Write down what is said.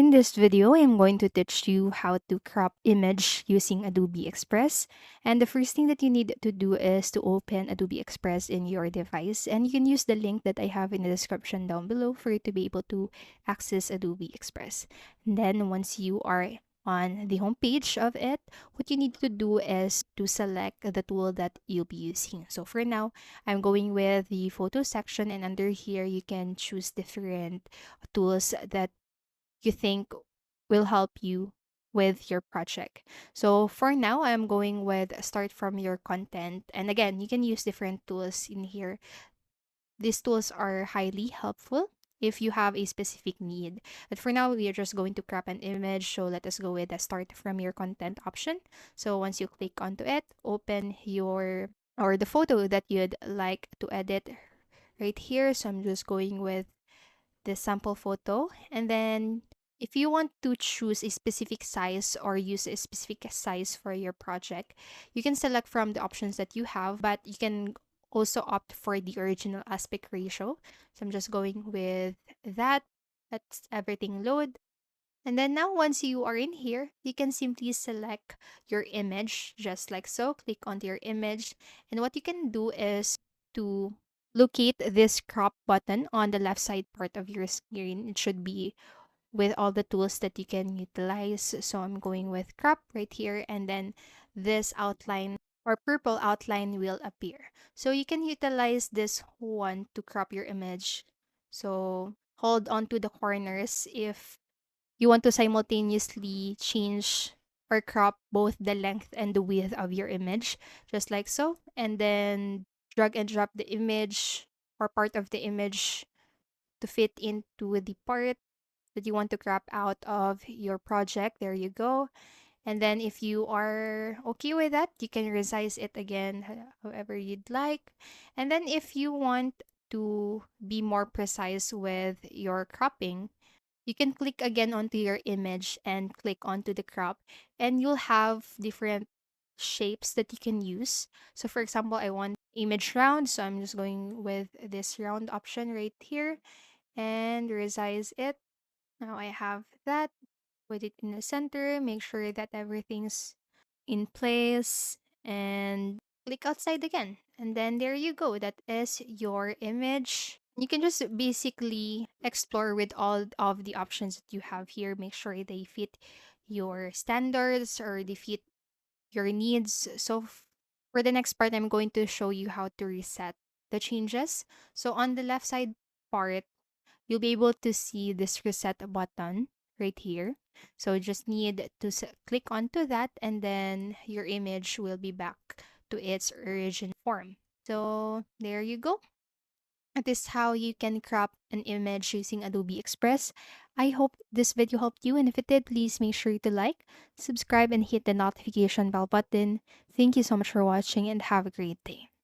In this video, I'm going to teach you how to crop image using Adobe Express. And the first thing that you need to do is to open Adobe Express in your device. And you can use the link that I have in the description down below for you to be able to access Adobe Express. And then once you are on the home page of it, what you need to do is to select the tool that you'll be using. So for now, I'm going with the photo section, and under here you can choose different tools that you think will help you with your project. So for now, I'm going with start from your content. And again, you can use different tools in here. These tools are highly helpful if you have a specific need. But for now, we are just going to crop an image. So let us go with the start from your content option. So once you click onto it, open your or the photo that you'd like to edit right here. So I'm just going with the sample photo. And then if you want to choose a specific size or use a specific size for your project, you can select from the options that you have, but you can also opt for the original aspect ratio. So I'm just going with that. Let's everything load. And then now once you are in here, you can simply select your image just like so. Click onto your image. And what you can do is to locate this crop button on the left side part of your screen. It should be with all the tools that you can utilize. So I'm going with crop right here, and then this outline or purple outline will appear. So you can utilize this one to crop your image. So hold on to the corners if you want to simultaneously change or crop both the length and the width of your image, just like so. And then drag and drop the image or part of the image to fit into the part that you want to crop out of your project. There you go. And then if you are okay with that, you can resize it again however you'd like. And then if you want to be more precise with your cropping, you can click again onto your image and click onto the crop, and you'll have different shapes that you can use. So for example, I want image round, so I'm just going with this round option right here and resize it. Now I have that. Put it in the center, make sure that everything's in place, and click outside again. And then there you go. That is your image. You can just basically explore with all of the options that you have here. Make sure they fit your standards or they fit your needs. So for the next part, I'm going to show you how to reset the changes. So on the left side part, you'll be able to see this reset button right here. So you just need to click onto that, and then your image will be back to its original form. So there you go. That is how you can crop an image using Adobe Express. I hope this video helped you, and if it did, please make sure to like, subscribe, and hit the notification bell button. Thank you so much for watching, and have a great day.